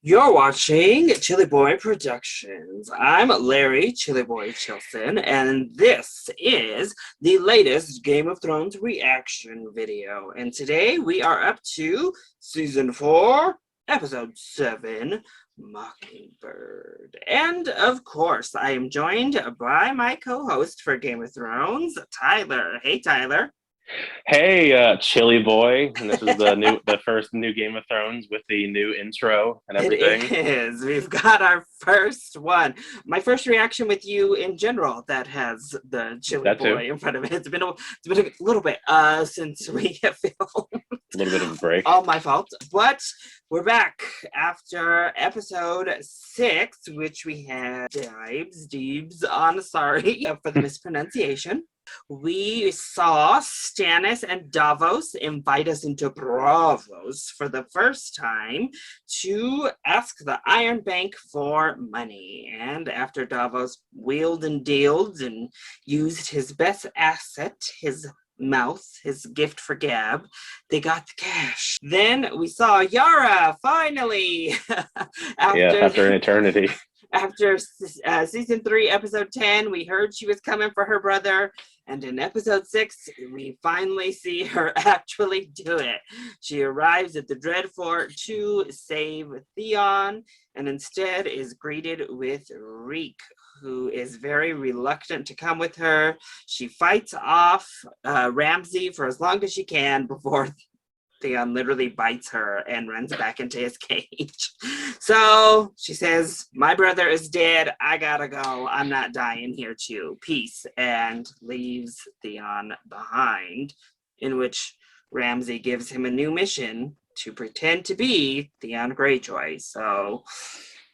You're watching ChillyBoy Productions. I'm Larry, ChillyBoy Chilson, and this is the latest Game of Thrones reaction video. And today we are up to Season 4, Episode 7, Mockingbird. And of course, I am joined by my co-host for Game of Thrones, Tyler. Hey, Tyler. Hey, Chilly Boy, and this is the first new Game of Thrones with the new intro and It everything. is. We've got our first one. My first reaction with you in general that has the Chilly That too. Boy in front of it. It's been a little bit since we have filmed. A little bit of a break. All my fault. But we're back after episode 6, which we had Deebs on. Sorry for the mispronunciation. We saw Stannis and Davos invite us into Braavos for the first time to ask the Iron Bank for money. And after Davos wheeled and dealed and used his best asset, his mouth, his gift for gab, they got the cash. Then we saw Yara finally after an eternity. After season 3, episode 10, we heard she was coming for her brother. And in episode 6, we finally see her actually do it. She arrives at the Dreadfort to save Theon, and instead is greeted with Reek, who is very reluctant to come with her. She fights off Ramsay for as long as she can before Theon literally bites her and runs back into his cage. So she says, my brother is dead. I gotta go. I'm not dying here too. Peace. And leaves Theon behind, in which Ramsay gives him a new mission to pretend to be Theon Greyjoy. So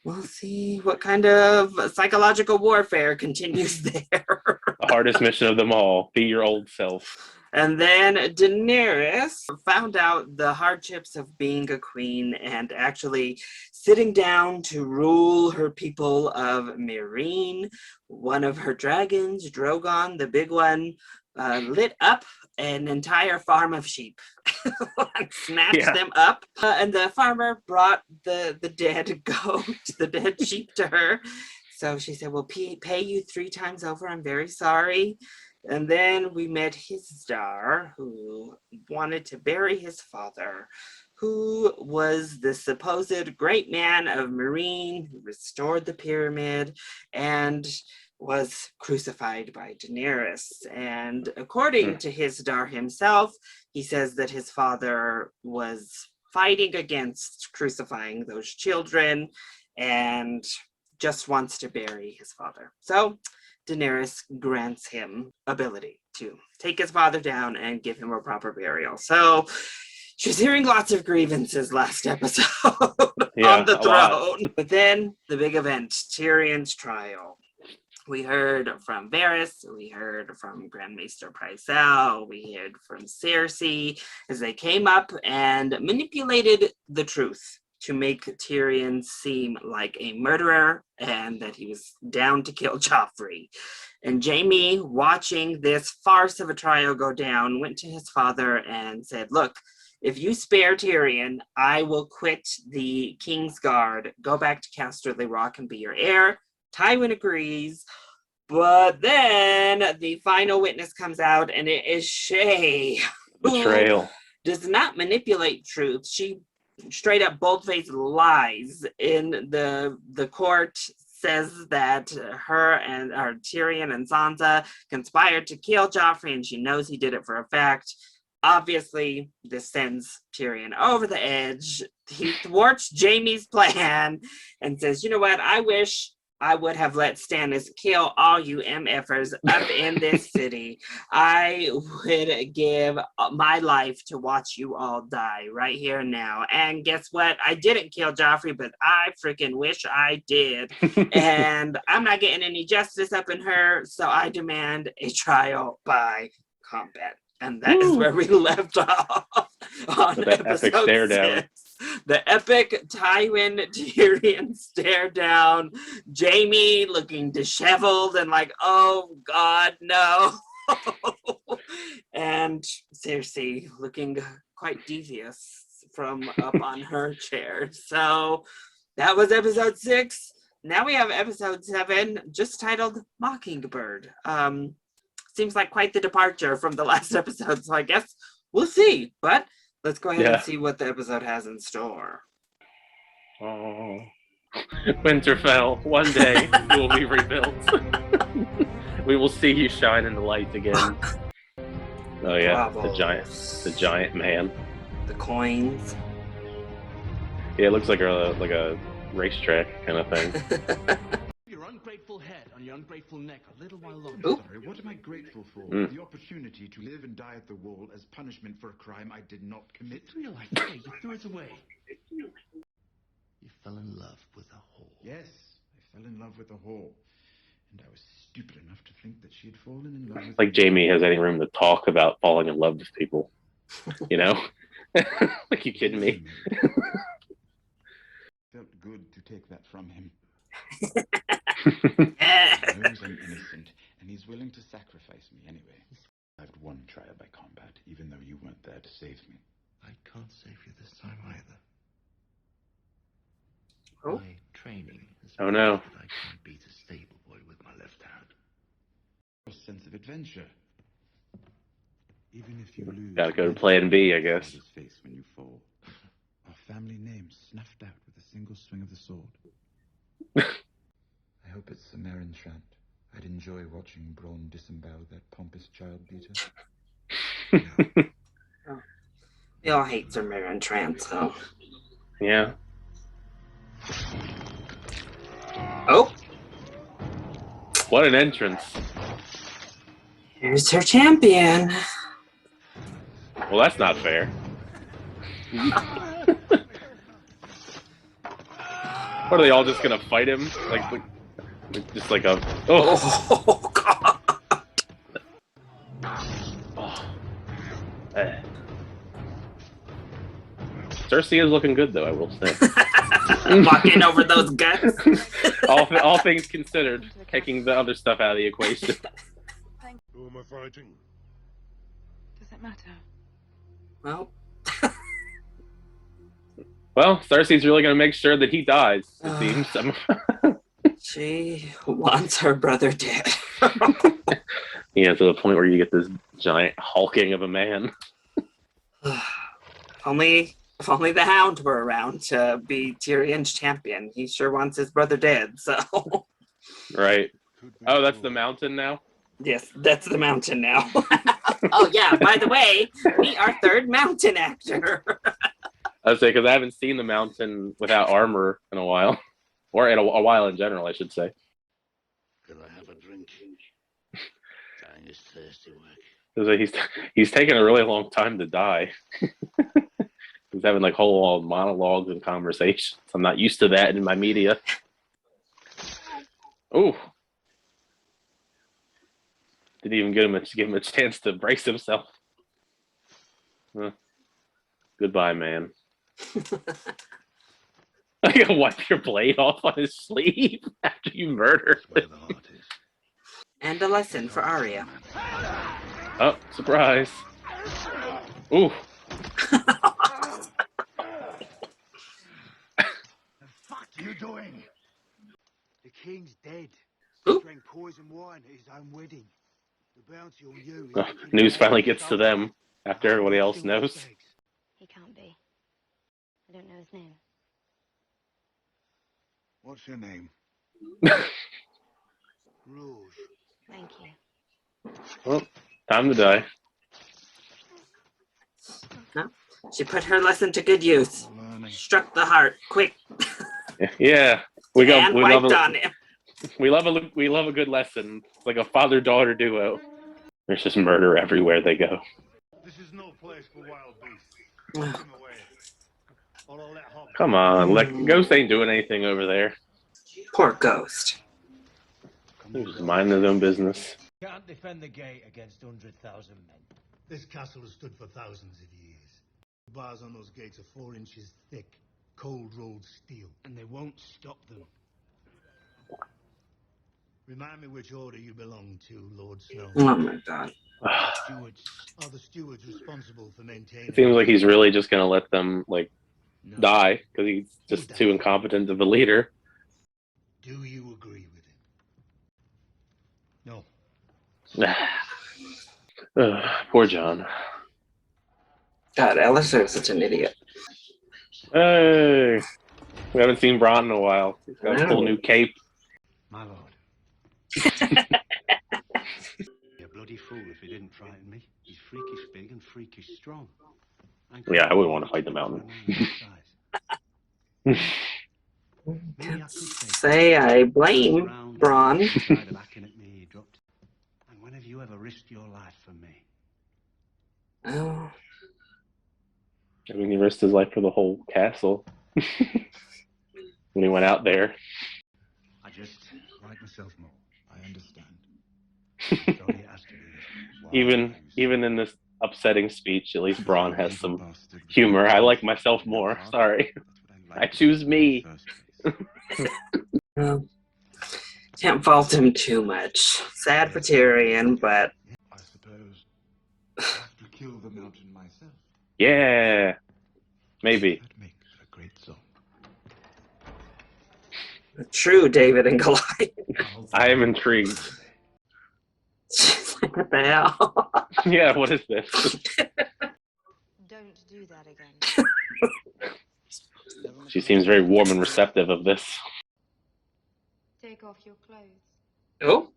we'll see what kind of psychological warfare continues there. The hardest mission of them all. Be your old self. And then Daenerys found out the hardships of being a queen and actually sitting down to rule her people of Meereen. One of her dragons, Drogon, the big one, lit up an entire farm of sheep and snatched them up. And the farmer brought the dead goat, the dead sheep to her. So she said, we'll pay you 3 times over. I'm very sorry. And then we met Hizdahr, who wanted to bury his father, who was the supposed great man of Meereen, who restored the pyramid, and was crucified by Daenerys. And according to Hizdahr himself, he says that his father was fighting against crucifying those children and just wants to bury his father. So Daenerys grants him ability to take his father down and give him a proper burial. So she's hearing lots of grievances last episode on the throne. But then the big event, Tyrion's trial. We heard from Varys, we heard from Grand Maester Pycelle, we heard from Cersei as they came up and manipulated the truth to make Tyrion seem like a murderer and that he was down to kill Joffrey. And Jaime, watching this farce of a trial go down, went to his father and said, look, if you spare Tyrion, I will quit the King's Guard, go back to Casterly Rock and be your heir. Tywin agrees. But then the final witness comes out, and it is Shay. Betrayal. Who does not manipulate truth. She straight up bold-faced lies in the court, says that Tyrion and Sansa conspired to kill Joffrey, and she knows he did it for a fact. Obviously, this sends Tyrion over the edge. He thwarts Jaime's plan and says, you know what, I wish I would have let Stannis kill all you MFers up in this city. I would give my life to watch you all die right here and now. And guess what? I didn't kill Joffrey, but I freaking wish I did. And I'm not getting any justice up in her, so I demand a trial by combat. And that is where we left off on episode epic stare 6. down. The epic Tywin Tyrion stare down. Jaime looking disheveled and like, oh God, no. And Cersei looking quite devious from up on her chair. So That was episode 6. Now we have episode 7, just titled Mockingbird. Seems like quite the departure from the last episode, so I guess we'll see. But let's go ahead and see what the episode has in store. Oh, Winterfell, one day you will be rebuilt. We will see you shine in the light again. Oh yeah, Bravos. the giant man. The coins. Yeah, it looks like a racetrack kind of thing. Your ungrateful head on your ungrateful neck a little while longer. Oop. Sorry, what am I grateful for? The opportunity to live and die at the wall as punishment for a crime I did not commit. You realize, yeah, you threw it away. You fell in love with a whore. Yes, I fell in love with a whore. And I was stupid enough to think that she had fallen in love with Like Jamie has any room to talk about falling in love with people. You know? Like, you kidding me? Felt good to take that from him. Yeah. He knows I'm innocent, and he's willing to sacrifice me anyway. I've won trial by combat, even though you weren't there to save me. I can't save you this time either. Oh. My training has Oh, no. proved that I can't beat a stable boy with my left hand. Your sense of adventure. Even if you lose, Gotta go to plan B, I guess. His face when you fall. Our family name snuffed out with a single swing of the sword. I hope it's Sir Meryn Trant. I'd enjoy watching Bronn disembowel that pompous child beater. We all hate Sir Meryn Trant, so. Yeah. Oh, What an entrance. here's her champion. Well, that's not fair. What, are they all just gonna fight him? Like just like a... Oh! Oh, God. Oh. Cersei is looking good, though, I will say. Walking over those guts. all things considered, taking the other stuff out of the equation. Who am I fighting? Does it matter? Well, Well, Cersei's really going to make sure that he dies, it seems. she wants her brother dead. Yeah, to the point where you get this giant hulking of a man. If only the Hound were around to be Tyrion's champion. He sure wants his brother dead, so. Right. Oh, that's the mountain now? Yes, that's the mountain now. Oh, yeah, by the way, meet our third mountain actor. I would say, because I haven't seen the mountain without armor in a while. Or in a while in general, I should say. Could I have a drink? Dying is thirsty work. He's taking a really long time to die. He's having like whole monologues and conversations. I'm not used to that in my media. Ooh. Didn't even give him a chance to brace himself. Goodbye, man. I gotta wipe your blade off on his sleeve after you murder Where him. the heart is. And a lesson for Arya. Oh, surprise. Ooh. The fuck are you doing? The king's dead. Who? He drank poison wine at his own wedding. The bounty on you is Oh, news finally gets to them after everybody else knows. He can't be. I don't know his name. What's your name? Rouge. Thank you. Well, time to die. No, she put her lesson to good use. Learning. Struck the heart, quick, Yeah, and wiped on him. we love a good lesson. It's like a father-daughter duo. There's just murder everywhere they go. This is no place for wild beasts. Take him away. Or I'll let Hob. Come on, Ghost ain't doing anything over there. Poor Ghost. He's just minding his own business. Can't defend the gate against 100,000 men. This castle has stood for thousands of years. The bars on those gates are 4 inches thick, cold-rolled steel, and they won't stop them. Remind me which order you belong to, Lord Snow. Oh my God. Stewards are the stewards responsible for maintaining. It seems like he's really just gonna let them like die because he's just too incompetent of a leader. Do you agree with him? No. Poor John. God, Alistair is such an idiot. Hey, we haven't seen Bron in a while. He's got a cool new cape. My lord. You're a bloody fool if he didn't frighten me. He's freakish big and freakish strong. Yeah, I wouldn't want to fight the mountain. Say I blame Bron. And when have you ever risked your life for me? Oh. I mean, he risked his life for the whole castle when he went out there. I just like myself more. I understand. Even in this upsetting speech, at least Bron has some humor. I like myself more. Sorry, I choose me. Can't fault him too much. Sad for Tyrion, but I suppose I have to kill the mountain myself. Yeah, maybe. That makes a great song. True David and Goliath. I am intrigued. What the hell? Yeah, what is this? Don't do that again. She seems very warm and receptive of this. Take off your clothes. Oh.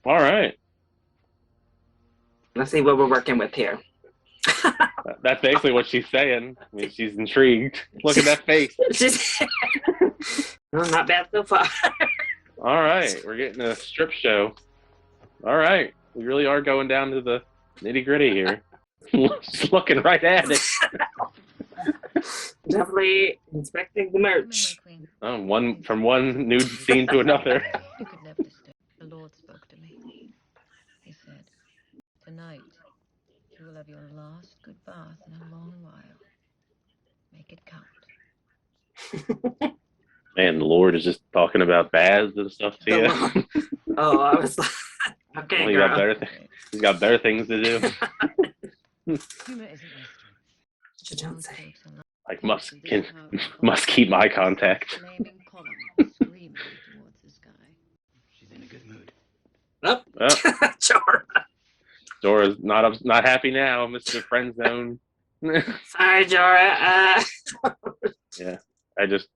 All right. Let's see what we're working with here. That's basically what she's saying. I mean, she's intrigued. Look at that face. Well, not bad so far. All right, we're getting a strip show. All right, we really are going down to the nitty gritty here. Just looking right at it. Definitely inspecting the merch. From one nude scene to another. You could never disturb. The Lord spoke to me. He said, "Tonight, you will have your last good bath in a long while. Make it count." Man, the Lord is just talking about baths and stuff to you. Oh, I was like, okay, Well, he's got better things to do. Humor isn't my strength. You don't say. Like must keep eye contact. Flaming column screaming towards the sky. She's in a good mood. Oh. Jorah. Jorah's not happy now, Mr. Friendzone. Sorry, Jorah. Yeah, I just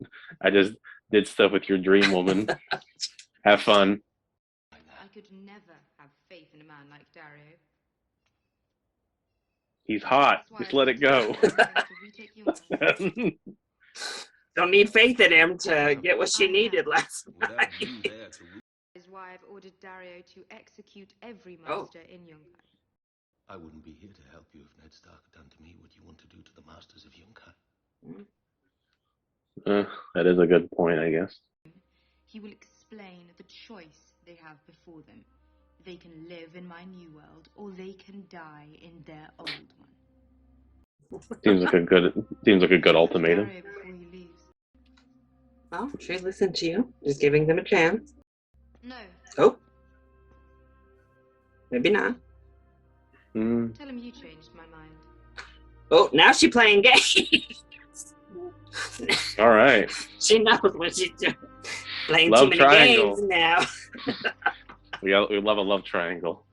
did stuff with your dream woman. Have fun. I could never have faith in a man like Dario. He's hot. Just let it go. Don't need faith in him to get what she needed last night. Is why I've ordered Dario to execute every master in Yunkai. I wouldn't be here to help you if Ned Stark had done to me what you want to do to the masters of Yunkai. That is a good point, I guess. He will explain the choice they have before them. They can live in my new world, or they can die in their old one. Seems like a good ultimatum. Well, she listened to you. Just giving them a chance. No. Oh. Maybe not. Tell him you changed my mind. Oh, now she's playing games. All right. She knows what she's doing. Playing Love too many triangle. games now. We love a love triangle.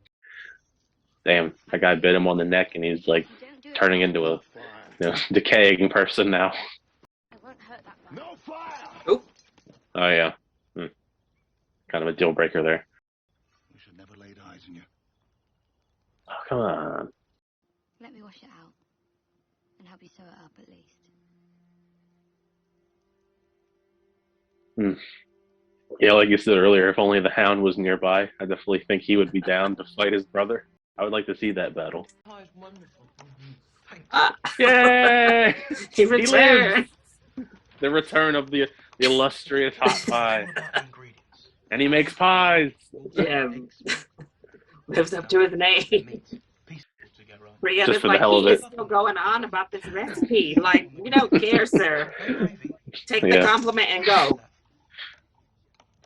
Damn, that guy bit him on the neck, and he's like turning into a decaying person now. It won't hurt that much. No fire! Oh. Oh yeah. Kind of a deal breaker there. We should never laid eyes on you. Oh, come on. Let me wash it out and help you sew it up at least. Yeah, like you said earlier, if only the Hound was nearby, I definitely think he would be down to fight his brother. I would like to see that battle. Oh, it's wonderful. Yay! He returned. The return of the illustrious hot pie. And he makes pies. Yeah. Lives up to his name. Just for the hell of it. He's still going on about this recipe. Like, we don't care, sir. Take the compliment and go.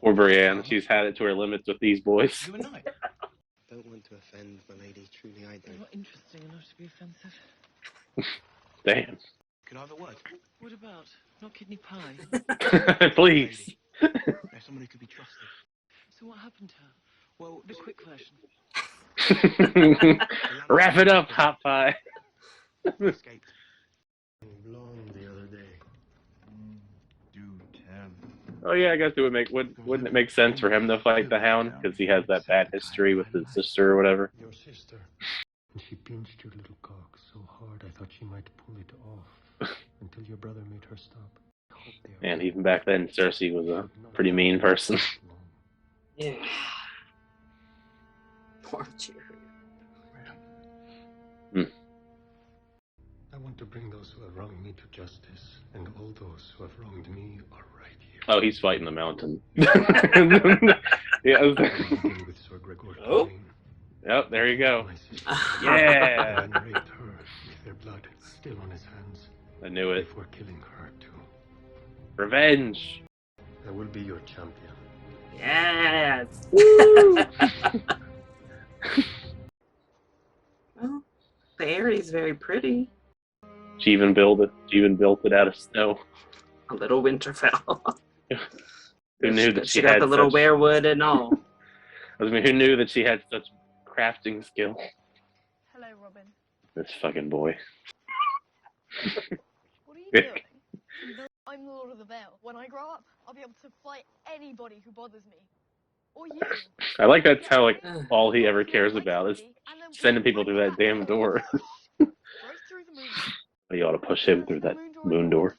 Poor Brienne, she's had it to her limits with these boys. don't want to offend, my lady. Truly, I You're don't. not interesting enough to be offensive. Damn. Can I have a word? What about? Not kidney pie. Please. There's someone who could be trusted. So what happened to her? Well, the quick version. Wrap it up, Hot Pie. Escaped. Blonde the other day. Do tell. Oh yeah, I guess it would wouldn't it make sense for him to fight the Hound because he has that bad history with his sister or whatever. Your sister. And she pinched your little cock so hard I thought she might pull it off until your brother made her stop. And even back then, Cersei was a pretty mean person. Yeah. Poor Jerry. I want to bring those who have wronged me to justice, and all those who have wronged me are right here. Oh, he's fighting the mountain. Yeah. Begin with Sir Gregor Oh. Clegane. Yep, there you go. My sister. Yeah. The man raped her with their blood still on his hands. I knew it. Before killing her too. Revenge. I will be your champion. Yes. Well, the area is very pretty. She even built it out of snow. A little Winterfell. Who knew that she got had the little such, werewood and all. I mean, who knew that she had such crafting skill? Hello, Robin. This fucking boy. What are you doing? I'm the Lord of the Vale. When I grow up, I'll be able to fight anybody who bothers me. Or you. I like that's how like all he ever cares about is sending people through that damn door. Right through the moon. You ought to push him through that moon door.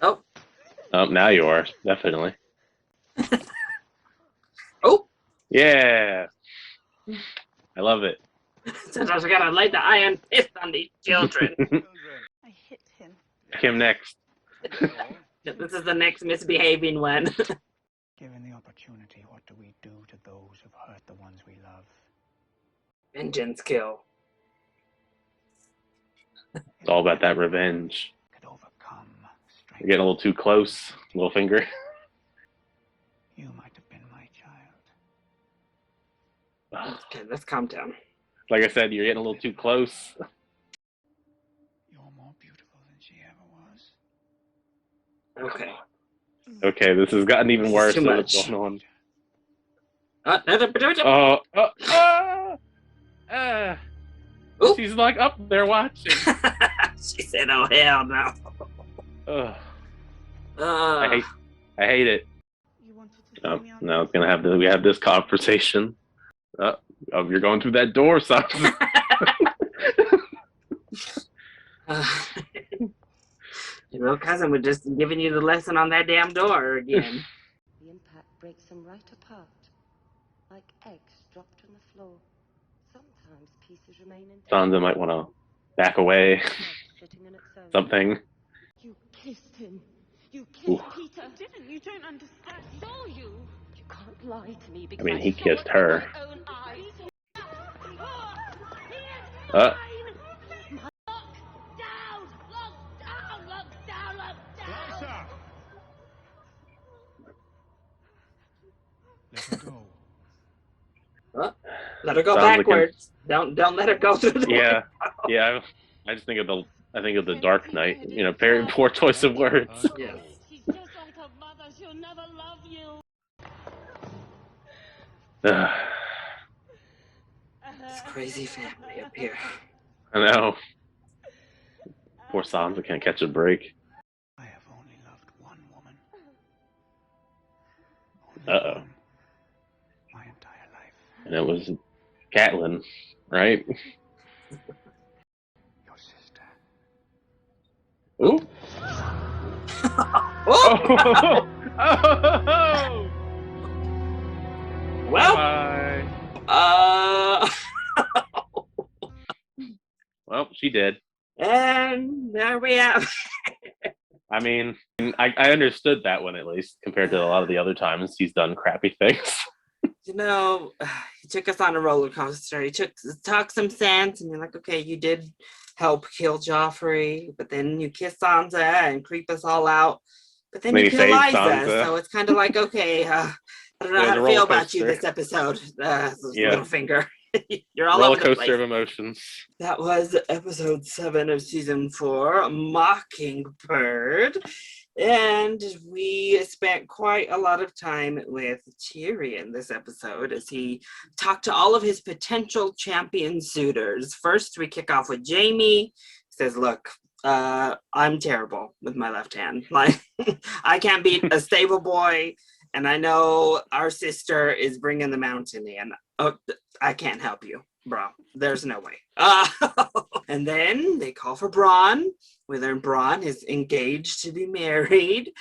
Oh. Oh, now you are, definitely. Oh. Yeah. I love it. Sometimes we gotta light the iron fist on these children. I hit him. Kim next. This is the next misbehaving one. Given the opportunity, what do we do to those who've hurt the ones we love? Vengeance kill. It's all about that revenge. Could overcome strength. You're getting a little too close, little finger. You might have been my child. Okay, let's calm down. Like I said, you're getting a little too close. You're more beautiful than she ever was. Okay. Okay, this has gotten even worse. Too than much. what's going on. She's like up there watching. She said, "Oh hell no." I hate it. Oh, now it's gonna have we have this conversation. Oh, you're going through that door, son. Your little cousin was just giving you the lesson on that damn door again. The impact breaks them right apart, like eggs dropped on the floor. Sometimes pieces remain in. Sansa might want to back away. Something. You kissed him. You kissed Peter. I didn't. You don't understand. I saw you. You can't lie to me I because mean, he saw kissed it her. with my own eyes. Let her go. Let her go backwards. Don't let her go through the Yeah, yeah. I just think of the Dark Knight. You know, very poor choice of words. Yes. She's just like her mother. She'll never love you. It's crazy family up here. I know. Poor Sansa can't catch a break. I have only loved one woman. Uh-oh. My entire life. And it was Catelyn, right? Your sister. Ooh. Oh! Oh! Well. Bye. Well, she did. And there we have. I mean, I understood that one at least compared to a lot of the other times he's done crappy things. You know, he took us on a roller coaster. He talked some sense, and you're like, okay, you did help kill Joffrey, but then you kiss Sansa and creep us all out. But then you kill Liza, so it's kind of like, okay, I don't know It was how a to roller feel about you coaster. this episode, Yeah. little finger. You're all Roller over the coaster place. of emotions. That was episode 7 of season 4, Mockingbird. And we spent quite a lot of time with Tyrion this episode as he talked to all of his potential champion suitors. First, we kick off with Jaime. He says, look, I'm terrible with my left hand. Like, I can't beat a stable boy, and I know our sister is bringing the mountain in. Oh, I can't help you, bro. There's no way. And then they call for Bronn. We learn Bronn is engaged to be married,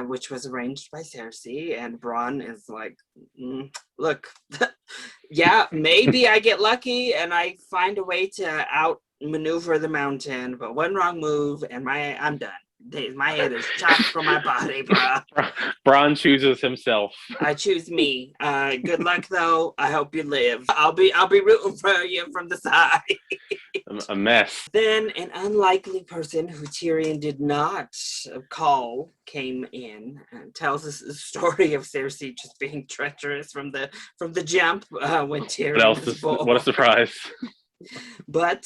which was arranged by Cersei. And Bronn is like, look, yeah, maybe I get lucky and I find a way to outmaneuver the mountain, but one wrong move and I'm done. My head is chopped from my body, bro. Bronn chooses himself. I choose me. Good luck, though. I hope you live. I'll be rooting for you from the side. A mess. Then an unlikely person who Tyrion did not call came in and tells us the story of Cersei just being treacherous from the jump when Tyrion was born. What a surprise. But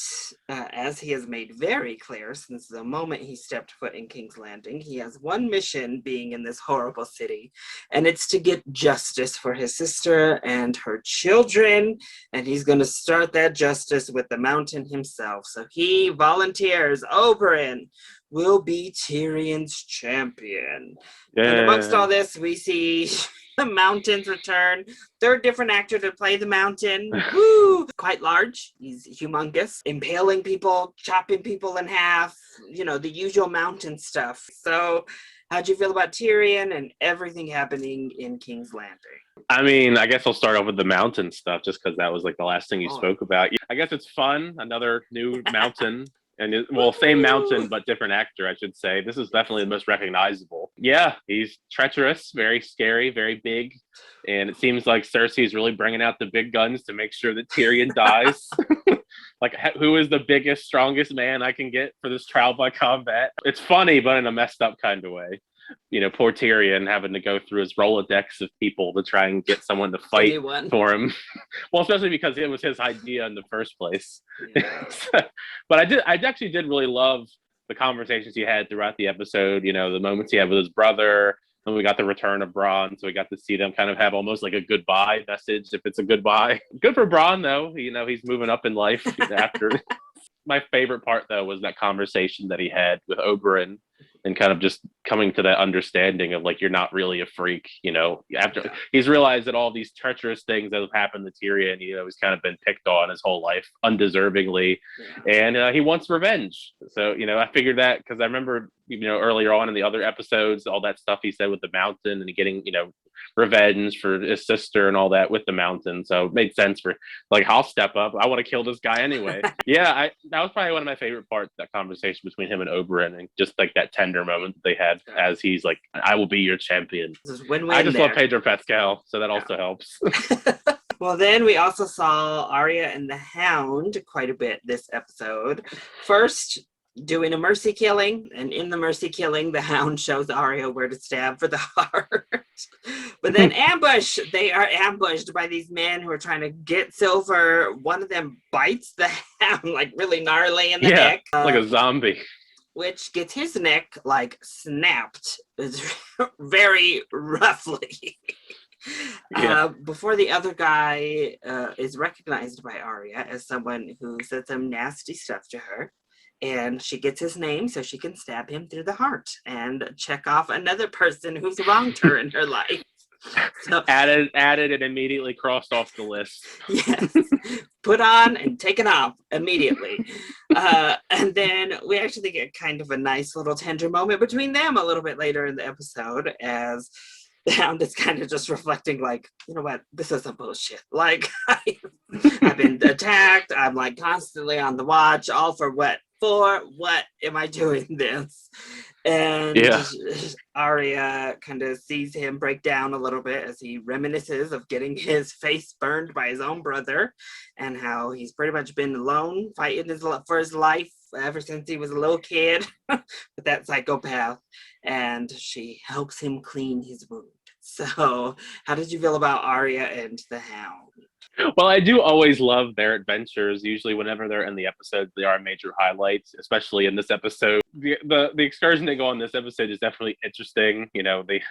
as he has made very clear since the moment he stepped foot in King's Landing, he has one mission being in this horrible city, and it's to get justice for his sister and her children, and he's going to start that justice with the Mountain himself. So he volunteers. Oberyn will be Tyrion's champion. Yeah. And amongst all this, we see the Mountain's return. Third different actor to play the Mountain. Woo! Quite large. He's humongous. Impaling people, chopping people in half. You know, the usual Mountain stuff. So, how'd you feel about Tyrion and everything happening in King's Landing? I mean, I guess I'll start off with the mountain stuff just because that was like the last thing you spoke about. I guess it's fun. Another new mountain. And same mountain, but different actor, I should say. This is definitely the most recognizable. Yeah, he's treacherous, very scary, very big. And it seems like Cersei is really bringing out the big guns to make sure that Tyrion dies. Like, who is the biggest, strongest man I can get for this trial by combat? It's funny, but in a messed up kind of way. You know, poor Tyrion having to go through his Rolodex of people to try and get someone to fight for him. Well, especially because it was his idea in the first place. Yeah. But I actually did really love the conversations he had throughout the episode. You know, the moments he had with his brother. And we got the return of Bronn, so we got to see them kind of have almost like a goodbye message, if it's a goodbye. Good for Bronn, though. You know, he's moving up in life after. My favorite part, though, was that conversation that he had with Oberyn and kind of just coming to that understanding of, like, you're not really a freak, you know. After he's realized that all these treacherous things that have happened to Tyrion, you know, he's kind of been picked on his whole life undeservingly. And he wants revenge. So, you know, I figured that because I remember, you know, earlier on in the other episodes, all that stuff he said with the Mountain and getting, you know, revenge for his sister and all that with the Mountain. So it made sense for, like, I'll step up. I want to kill this guy anyway. Yeah, that was probably one of my favorite parts, that conversation between him and Oberyn, and just like that tender moment that they had as he's like, I will be your champion. I just love Pedro Pascal, so that also helps. Well, then we also saw Arya and the Hound quite a bit this episode. First, doing a mercy killing, and in the mercy killing, the Hound shows Arya where to stab for the heart. But then they are ambushed by these men who are trying to get Silver. One of them bites the Hound like really gnarly in the neck. Like a zombie. Which gets his neck like snapped very roughly. Before the other guy is recognized by Arya as someone who said some nasty stuff to her. And she gets his name so she can stab him through the heart and check off another person who's wronged her in her life. So, added and immediately crossed off the list. Yes. Put on and taken off immediately. And then we actually get kind of a nice little tender moment between them a little bit later in the episode as the Hound is kind of just reflecting, like, you know what, this is some bullshit. Like, I've been attacked. I'm like constantly on the watch. All for what? For what am I doing this? And Arya kind of sees him break down a little bit as he reminisces of getting his face burned by his own brother and how he's pretty much been alone fighting for his life ever since he was a little kid with that psychopath. And she helps him clean his wound. So, how did you feel about Arya and the Hound? Well, I do always love their adventures. Usually, whenever they're in the episodes, they are major highlights. Especially in this episode, the excursion they go on this episode is definitely interesting. You know, they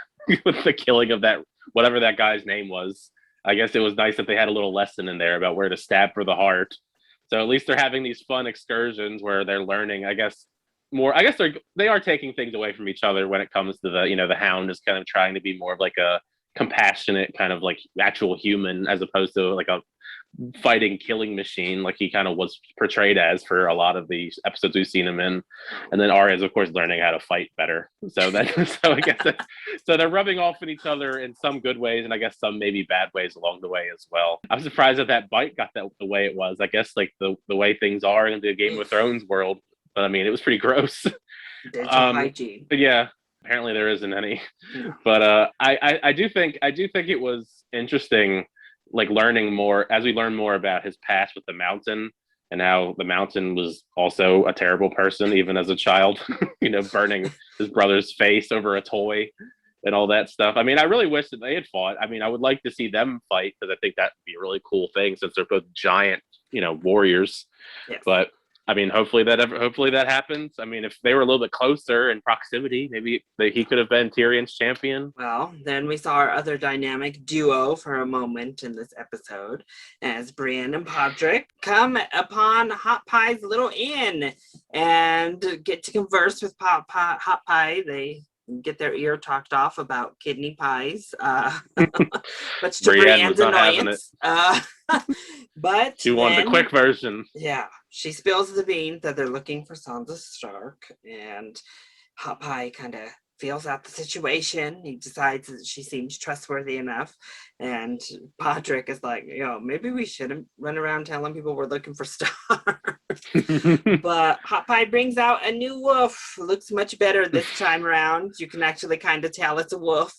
with the killing of that whatever that guy's name was. I guess it was nice that they had a little lesson in there about where to stab for the heart. So at least they're having these fun excursions where they're learning. I guess more. I guess they are taking things away from each other when it comes to the Hound is kind of trying to be more of like a compassionate kind of like actual human as opposed to like a fighting killing machine like he kind of was portrayed as for a lot of the episodes we've seen him in. And then Arya is of course learning how to fight better, so I guess so they're rubbing off on each other in some good ways and I guess some maybe bad ways along the way as well. I'm surprised that bite got that the way it was. I guess like the way things are in the Game of Thrones world, but I mean it was pretty gross. Hygiene. But yeah, apparently there isn't any. But I do think it was interesting, like learning more as we learn more about his past with the Mountain and how the Mountain was also a terrible person even as a child. Burning his brother's face over a toy and all that stuff. I mean, I really wish that they had fought. I mean, I would like to see them fight because I think that would be a really cool thing since they're both giant, warriors. Yes. But I mean, hopefully that happens. I mean, if they were a little bit closer in proximity, maybe he could have been Tyrion's champion. Well, then we saw our other dynamic duo for a moment in this episode as Brienne and Podrick come upon Hot Pie's little inn and get to converse with Hot Pie. They get their ear talked off about kidney pies, much to Brienne's annoyance. But she wanted the quick version. Yeah, she spills the beans that they're looking for Sansa Stark, and Hot Pie kind of feels out the situation. He decides that she seems trustworthy enough, and Podrick is like, maybe we shouldn't run around telling people we're looking for Stark. But Hot Pie brings out a new wolf. Looks much better this time around. You can actually kind of tell it's a wolf.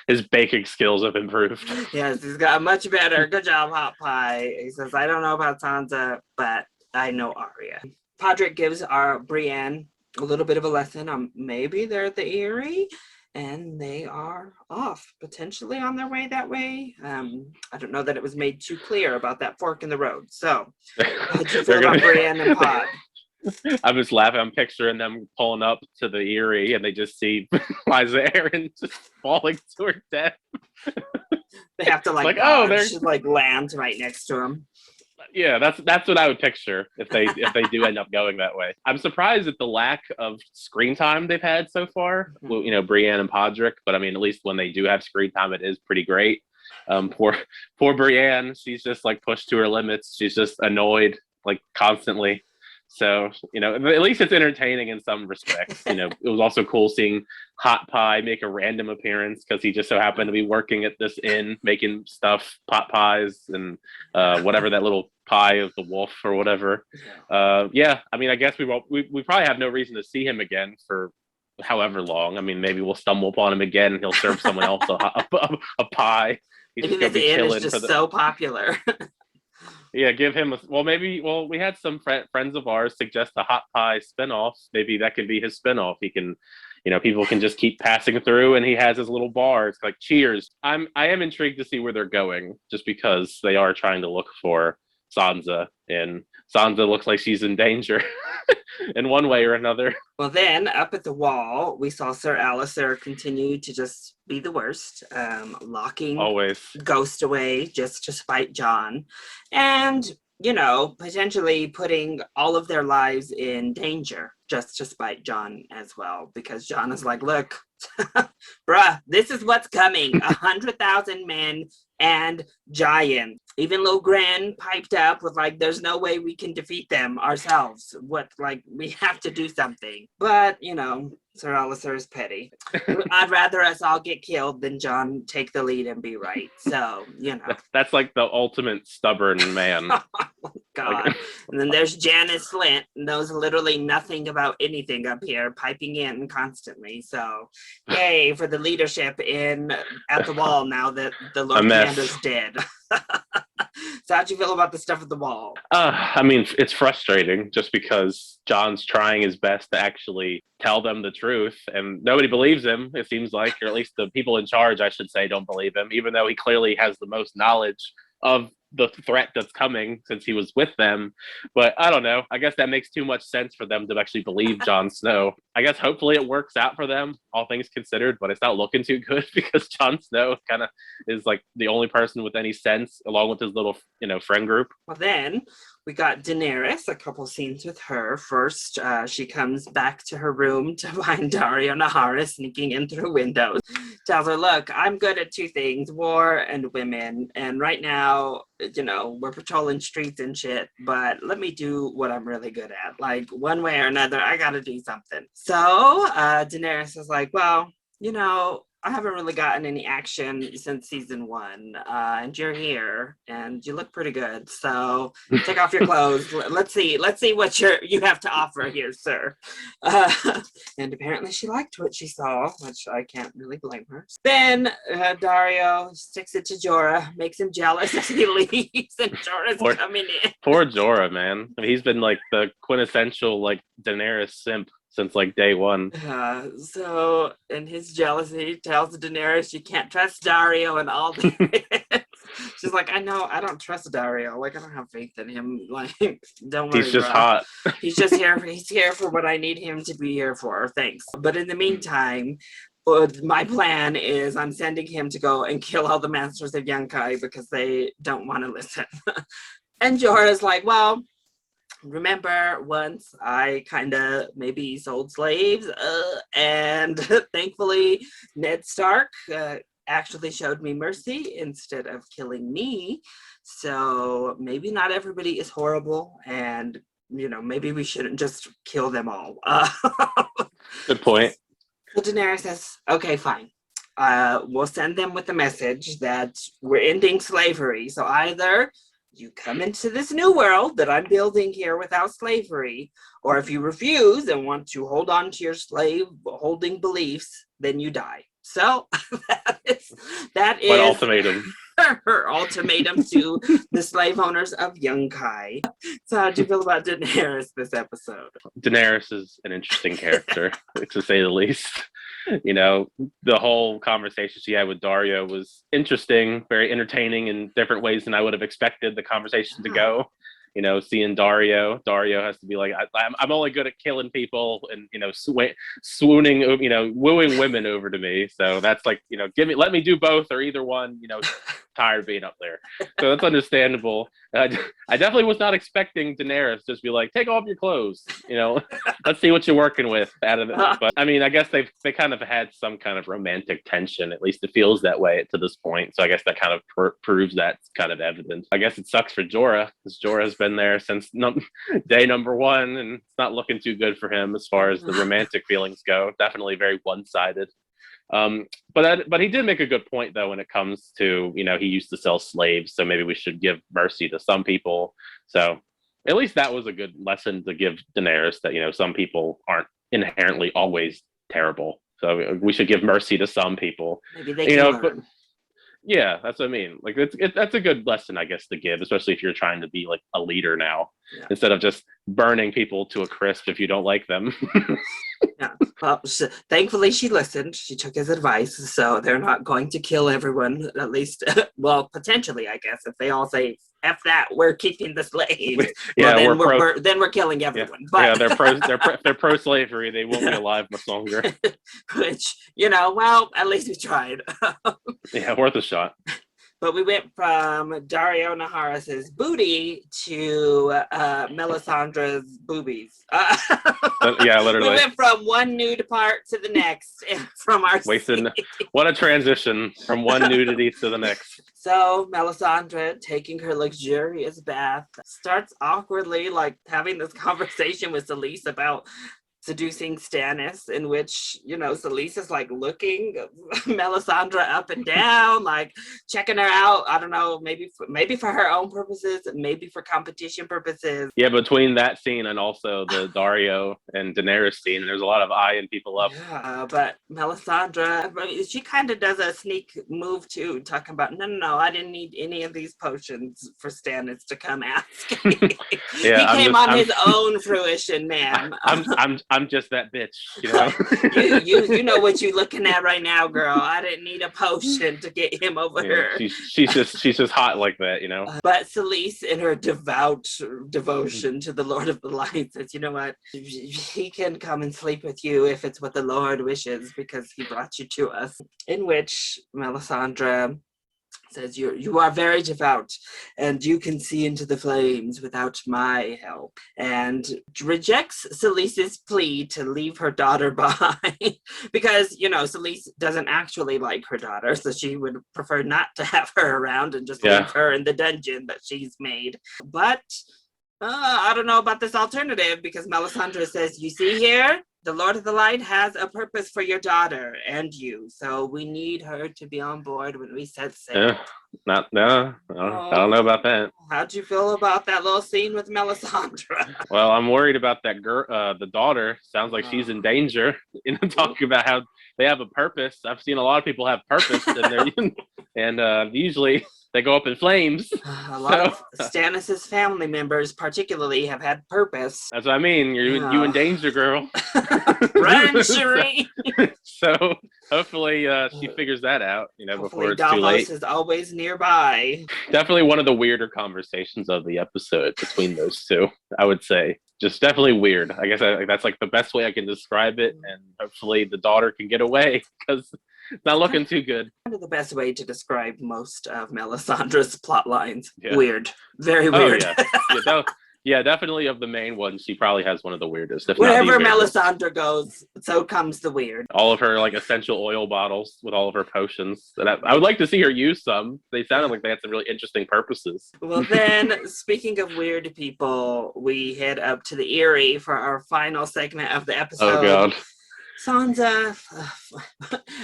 His baking skills have improved. Yes, he's got much better. Good job, Hot Pie. He says, I don't know about Sansa, but I know Arya. Podrick gives our Brienne a little bit of a lesson on maybe they're at the Eyrie and they are off, potentially on their way that way. I don't know that it was made too clear about that fork in the road. So, how did you feel about Brienne and Pod? I'm just laughing. I'm picturing them pulling up to the Eyrie and they just see Liza Aaron just falling to her death. They have to like land right next to him. Yeah, that's what I would picture if they do end up going that way. I'm surprised at the lack of screen time they've had so far. Well, Brienne and Podrick, but I mean, at least when they do have screen time, it is pretty great. Poor Brienne, she's just like pushed to her limits. She's just annoyed like constantly. So, at least it's entertaining in some respects. It was also cool seeing Hot Pie make a random appearance because he just so happened to be working at this inn making stuff, pot pies and whatever that little pie of the wolf or whatever. Yeah, I mean, I guess we probably have no reason to see him again for however long. I mean, maybe we'll stumble upon him again and he'll serve someone else a pie. He's just gonna be chilling. Is just so popular. Yeah, give him we had some friends of ours suggest a Hot Pie spinoff. Maybe that could be his spinoff. He can, people can just keep passing through and he has his little bar. It's like Cheers. I am intrigued to see where they're going just because they are trying to look for Sansa and Sansa looks like she's in danger in one way or another. Well, then up at the wall, we saw Sir Alistair continue to just be the worst, locking always Ghost away just to spite Jon, and potentially putting all of their lives in danger just to spite Jon as well, because Jon is like, look, bruh, this is what's coming. 100,000 men and giants. Even Logran piped up with like, there's no way we can defeat them ourselves. We have to do something. But, Sir Alistair is petty. I'd rather us all get killed than Jon take the lead and be right. So, That's like the ultimate stubborn man. Oh, God. And then there's Janice Flint, knows literally nothing about anything up here, piping in constantly. So, yay for the leadership at the wall now that the Lord Commander's dead. So how'd you feel about the stuff at the ball? I mean, it's frustrating just because John's trying his best to actually tell them the truth, and nobody believes him, it seems like, or at least the people in charge, I should say, don't believe him, even though he clearly has the most knowledge of the threat that's coming since he was with them. But I don't know. I guess that makes too much sense for them to actually believe Jon Snow. I guess hopefully it works out for them, all things considered, but it's not looking too good because Jon Snow kind of is like the only person with any sense, along with his little, friend group. Well, then we got Daenerys, a couple scenes with her. First, she comes back to her room to find Daario Naharis sneaking in through windows. Tells her, look, I'm good at two things, war and women. And right now, we're patrolling streets and shit, but let me do what I'm really good at. Like, one way or another, I gotta do something. So Daenerys is like, well, I haven't really gotten any action since season 1, and you're here, and you look pretty good. So take off your clothes. Let's see what you have to offer here, sir. And apparently she liked what she saw, which I can't really blame her. Then Daario sticks it to Jorah, makes him jealous as he leaves, and Jorah's coming in. Poor Jorah, man. I mean, he's been like the quintessential Daenerys simp since day one. So in his jealousy, tells Daenerys she can't trust Daario and all this. She's like, I know, I don't trust Daario. I don't have faith in him. Don't worry. He's just bro. hot. He's just here. He's here for what I need him to be here for. Thanks. But in the meantime, my plan is I'm sending him to go and kill all the Masters of Yunkai because they don't want to listen. And Jorah's like, well, remember once I kind of maybe sold slaves, and thankfully Ned Stark actually showed me mercy instead of killing me. So maybe not everybody is horrible, and maybe we shouldn't just kill them all. Good point. So Daenerys says, okay, fine. We'll send them with a message that we're ending slavery. So either you come into this new world that I'm building here without slavery, or if you refuse and want to hold on to your slave holding beliefs, then you die. So that is what ultimatum? Her ultimatum to the slave owners of Yunkai. So how'd you feel about Daenerys this episode? Daenerys is an interesting character, to say the least. The whole conversation she had with Daario was interesting, very entertaining in different ways than I would have expected the conversation to go. Seeing Daario has to be like, I'm only good at killing people and, swooning, wooing women over to me. So that's like, let me do both or either one, tired of being up there. So that's understandable. I definitely was not expecting Daenerys to just be like, take off your clothes, let's see what you're working with out of it. But I mean, I guess they kind of had some kind of romantic tension, at least it feels that way to this point. So I guess that kind of proves that's kind of evident. I guess it sucks for Jorah, because Jorah has been there since day number 1, and it's not looking too good for him as far as the romantic feelings go. Definitely very one-sided. But he did make a good point though when it comes to he used to sell slaves, so maybe we should give mercy to some people. So at least that was a good lesson to give Daenerys, that some people aren't inherently always terrible, so we should give mercy to some people. Maybe they can learn. But yeah, that's what I mean. That's a good lesson, I guess, to give, especially if you're trying to be like a leader now, instead of just burning people to a crisp if you don't like them. Yeah. Well, thankfully she listened. She took his advice, so they're not going to kill everyone. At least, well, potentially, I guess, if they all say "F that," we're keeping the slaves. Yeah, well, then we're killing everyone. Yeah, But they're pro-slavery. They won't be alive much longer. Which well, at least we tried. Yeah, worth a shot. But we went from Daario Naharis's booty to Melisandre's boobies. Yeah, literally. We went from one nude part to the next from our What a transition from one nudity to the next. So Melisandre, taking her luxurious bath, starts awkwardly having this conversation with Selyse about seducing Stannis, in which, you know, Selyse is like looking Melisandre up and down, like checking her out. I don't know, maybe for her own purposes, maybe for competition purposes. Yeah, between that scene and also the Dario and Daenerys scene, there's a lot of eyeing people up. Yeah, but Melisandre, I mean, she kind of does a sneak move too, talking about no, I didn't need any of these potions for Stannis to come ask. Yeah, he came on his own fruition, ma'am. I'm just that bitch, you know. you know what you're looking at right now, girl. I didn't need a potion to get him over her. She's just hot like that, you know. But Selyse, in her devout devotion to the Lord of the Light, says, you know what, he can come and sleep with you if it's what the Lord wishes, because he brought you to us. In which Melisandre says, you are very devout, and you can see into the flames without my help, and rejects Selyse's plea to leave her daughter behind, because, you know, Selyse doesn't actually like her daughter, so she would prefer not to have her around and just leave her in the dungeon that she's made. But I don't know about this alternative, because Melisandre says, you see here, the Lord of the Light has a purpose for your daughter and you, so we need her to be on board when we set sail. I don't know about that. How'd you feel about that little scene with Melisandre? Well, I'm worried about that girl, the daughter. Sounds like she's in danger. You know, talking about how they have a purpose. I've seen a lot of people have purpose, and usually they go up in flames. A lot of Stannis' family members, particularly, have had purpose. That's what I mean. You in danger, girl. Run, Shireen! So hopefully she figures that out, you know, Hopefully before it's too late. Davos is always nearby. Definitely one of the weirder conversations of the episode between those two, I would say. Just definitely weird. I guess that's like the best way I can describe it, and hopefully the daughter can get away, because it's not looking too good. Kind of the best way to describe most of Melisandre's plot lines. Yeah. Weird. Very weird. Yeah, definitely of the main ones, she probably has one of the weirdest. Wherever Melisandre goes, so comes the weird. All of her like essential oil bottles with all of her potions. And I would like to see her use some. They sounded like they had some really interesting purposes. Well, then, speaking of weird people, we head up to the Eyrie for our final segment of the episode. Oh, God. Sansa,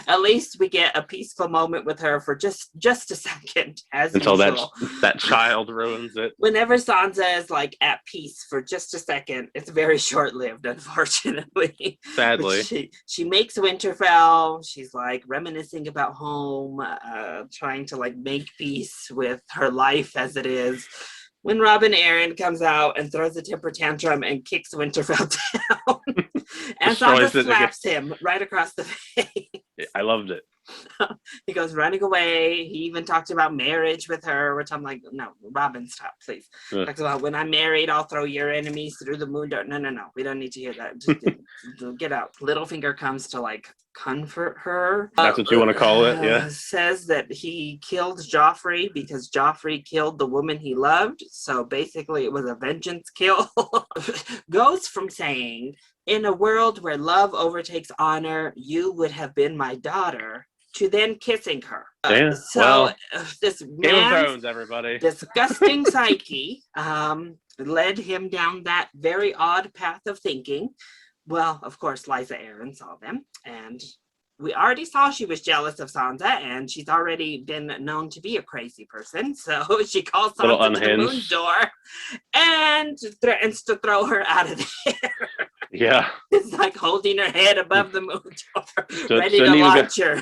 at least we get a peaceful moment with her for just a second, as until usual. that child ruins it. Whenever Sansa is like at peace for just a second, it's very short-lived, unfortunately. Sadly. She makes Winterfell. She's like reminiscing about home, trying to like make peace with her life as it is. When Robin Arryn comes out and throws a temper tantrum and kicks Winterfell down. And Sansa slaps him right across the face. I loved it. He goes running away. He even talked about marriage with her, which I'm like, no, Robin, stop, please. Talks about, when I'm married, I'll throw your enemies through the moon door. No, we don't need to hear that. Just get out. Littlefinger comes to like comfort her. That's what you want to call it, yeah. Says that he killed Joffrey because Joffrey killed the woman he loved. So basically it was a vengeance kill. Goes from saying, in a world where love overtakes honor, you would have been my daughter, to then kissing her. This Game of Thrones, everybody. Disgusting psyche led him down that very odd path of thinking. Well, of course, Lysa Arryn saw them, and we already saw she was jealous of Sansa, and she's already been known to be a crazy person. So she calls Sansa to the moon door and threatens to throw her out of there. Yeah. It's like holding her head above the moon door, ready to launch her.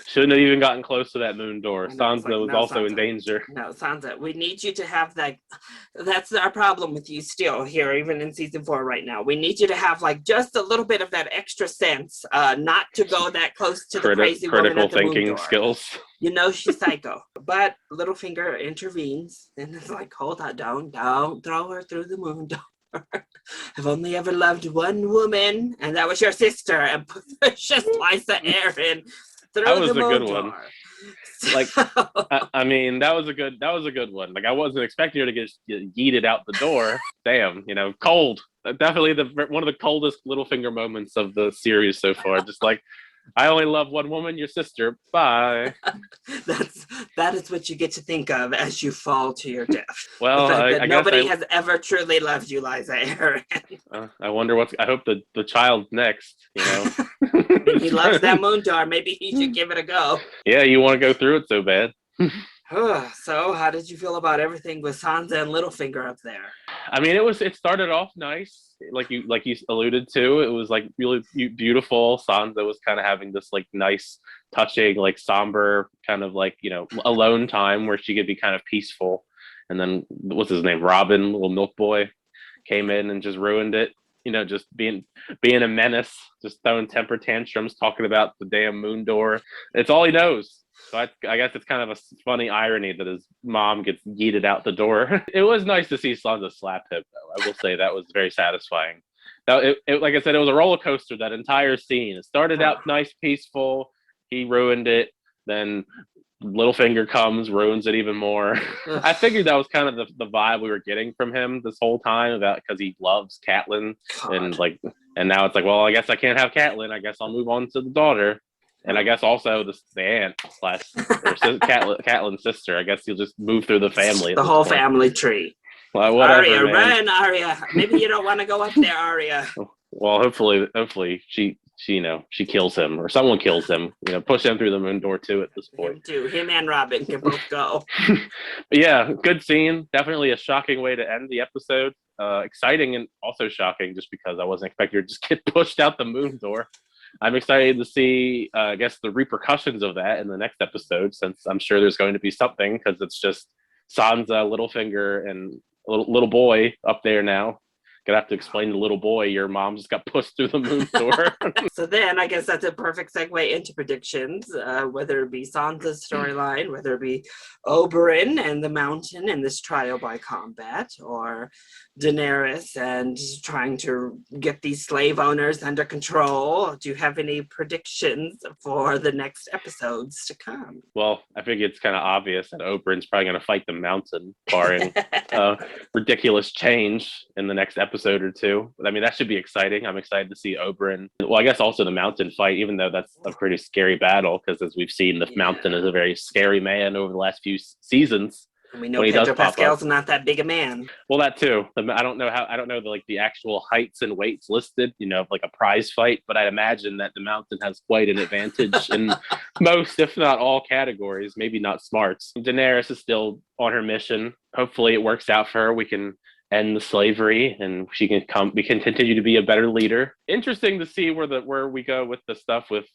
Shouldn't have even gotten close to that moon door. Sansa was also in danger. No, Sansa, we need you to have that. That's our problem with you still here, even in season 4 right now. We need you to have like just a little bit of that extra sense, not to go that close to the crazy woman at the moon door. Critical thinking skills. You know she's psycho. But Littlefinger intervenes and is like, hold on, don't throw her through the moon door. I've only ever loved one woman, and that was your sister, and pushes Lysa Arryn through that was the a good door. one. Like, I mean, that was a good one. Like, I wasn't expecting her to get yeeted out the door. Damn, you know, cold. Definitely one of the coldest Littlefinger moments of the series so far. Just like, I only love one woman, your sister. Bye. That is what you get to think of as you fall to your death. Well, the fact that I guess nobody has ever truly loved you, Liza Aaron. I wonder I hope the child's next, He loves that moon door. Maybe he should give it a go. Yeah, you want to go through it so bad. So, how did you feel about everything with Sansa and Littlefinger up there? I mean, it started off nice, like you alluded to. It was like really beautiful. Sansa was kind of having this like nice, touching, like somber kind of like alone time where she could be kind of peaceful. And then what's his name, Robin, little milk boy, came in and just ruined it. Just being a menace, just throwing temper tantrums, talking about the damn moon door. It's all he knows. So I guess it's kind of a funny irony that his mom gets yeeted out the door. It was nice to see Sansa slap him, though. I will say that was very satisfying. Now, like I said, it was a roller coaster, that entire scene. It started out nice, peaceful. He ruined it. Then Littlefinger comes, ruins it even more. I figured that was kind of the vibe we were getting from him this whole time, because he loves Catelyn. And now it's like, well, I guess I can't have Catelyn. I guess I'll move on to the daughter. And I guess also the aunt / Catelyn's sister. I guess you'll just move through the family. The whole family tree. Well, whatever, Arya, man. run, Arya. Maybe you don't want to go up there, Arya. Well, hopefully she kills him, or someone kills him. Push him through the moon door too. At this point, him and Robin can both go. But yeah, good scene. Definitely a shocking way to end the episode. Exciting and also shocking, just because I wasn't expecting her to just get pushed out the moon door. I'm excited to see, I guess, the repercussions of that in the next episode, since I'm sure there's going to be something, because it's just Sansa, Littlefinger, and little boy up there now. Gonna have to explain to little boy, your mom just got pushed through the moon door. So then I guess that's a perfect segue into predictions, whether it be Sansa's storyline, whether it be Oberyn and the mountain and this trial by combat, or Daenerys and trying to get these slave owners under control. Do you have any predictions for the next episodes to come? Well, I think it's kind of obvious that Oberyn's probably going to fight the mountain, barring ridiculous change in the next episode or two. But I mean, that should be exciting. I'm excited to see Oberyn. Well, I guess also the mountain fight, even though that's a pretty scary battle, because as we've seen, the mountain is a very scary man over the last few seasons. And we know Pedro Pascal's not that big a man. Well, that too. I don't know the actual heights and weights listed, like a prize fight, but I imagine that the mountain has quite an advantage in most, if not all, categories. Maybe not smarts. Daenerys is still on her mission. Hopefully it works out for her. We can end the slavery and we can continue to be a better leader. Interesting to see where we go with the stuff with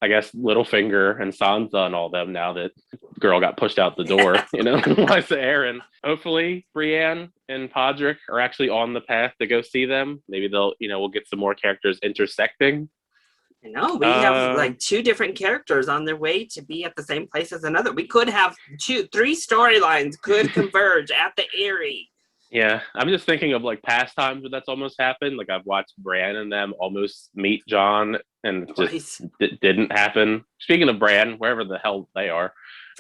I guess Littlefinger and Sansa and all them, now that girl got pushed out the door, Liza Aaron. Hopefully Brienne and Podrick are actually on the path to go see them. Maybe they'll, we'll get some more characters intersecting. We have like two different characters on their way to be at the same place as another. We could have three storylines could converge at the Eyrie. Yeah, I'm just thinking of like past times where that's almost happened. Like I've watched Bran and them almost meet Jon, and it just didn't happen. Speaking of Bran, wherever the hell they are,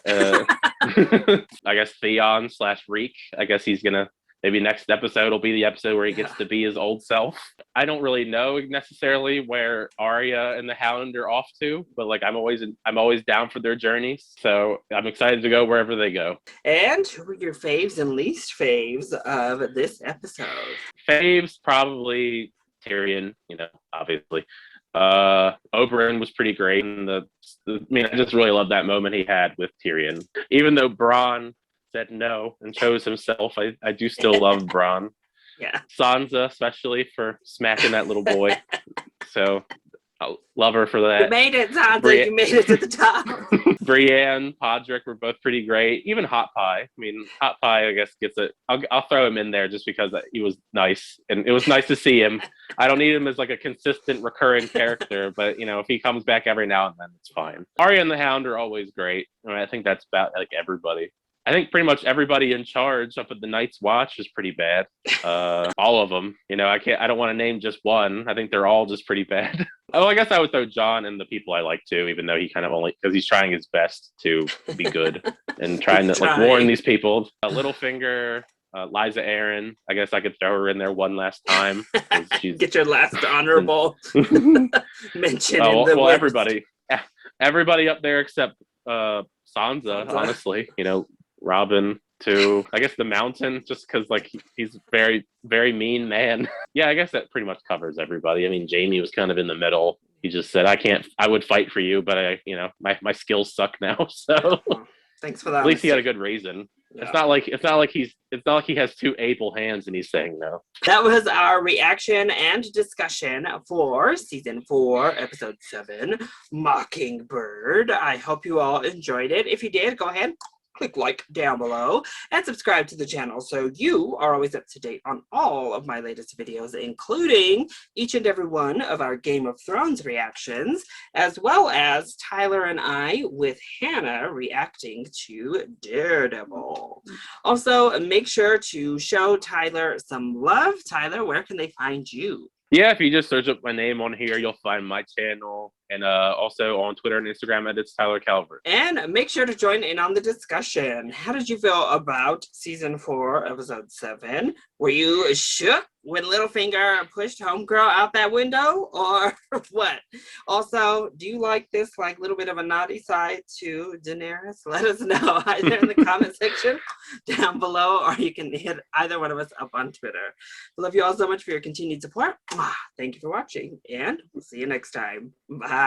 I guess Theon / Reek. I guess he's gonna, maybe next episode will be the episode where he gets to be his old self. I don't really know necessarily where Arya and the Hound are off to, but like I'm always down for their journeys. So I'm excited to go wherever they go. And who are your faves and least faves of this episode? Faves, probably Tyrion, obviously. Oberyn was pretty great, and I just really love that moment he had with Tyrion. Even though Bronn said no and chose himself, I do still love Bronn. Yeah. Sansa, especially, for smacking that little boy. So I love her for that. You made it, Sansa. You made it to the top. Brienne, Podrick were both pretty great. Even Hot Pie. I mean, Hot Pie, I guess, gets it. I'll throw him in there just because he was nice. And it was nice to see him. I don't need him as like a consistent recurring character, but if he comes back every now and then, it's fine. Arya and the Hound are always great. I think that's about like everybody. I think pretty much everybody in charge up at the Night's Watch is pretty bad. All of them. I don't want to name just one. I think they're all just pretty bad. Oh, I guess I would throw Jon and the people I like too, even though he kind of only, because he's trying his best to be good and trying to like warn these people. Littlefinger, Liza Aaron, I guess I could throw her in there one last time. Get your last honorable mention in the list. Everybody up there except Sansa, honestly. You know, Robin too. I guess the Mountain, just because like he's very, very mean man. Yeah, I guess that pretty much covers everybody. I mean, Jamie was kind of in the middle. He just said, I would fight for you, but my skills suck now. So thanks for that. At least he had a good reason. Yeah. It's not like he has two able hands and he's saying no. That was our reaction and discussion for season 4, episode 7, Mockingbird. I hope you all enjoyed it. If you did, go ahead, click like down below and subscribe to the channel so you are always up to date on all of my latest videos, including each and every one of our Game of Thrones reactions, as well as Tyler and I with Hannah reacting to Daredevil. Also, make sure to show Tyler some love. Tyler, where can they find you? Yeah, if you just search up my name on here, you'll find my channel. And also on Twitter and Instagram, it's Tyler Calvert. And make sure to join in on the discussion. How did you feel about season 4, episode 7? Were you shook when Littlefinger pushed Homegirl out that window, or what? Also, do you like this little bit of a naughty side to Daenerys? Let us know either in the comment section down below, or you can hit either one of us up on Twitter. I love you all so much for your continued support. Thank you for watching, and we'll see you next time. Bye.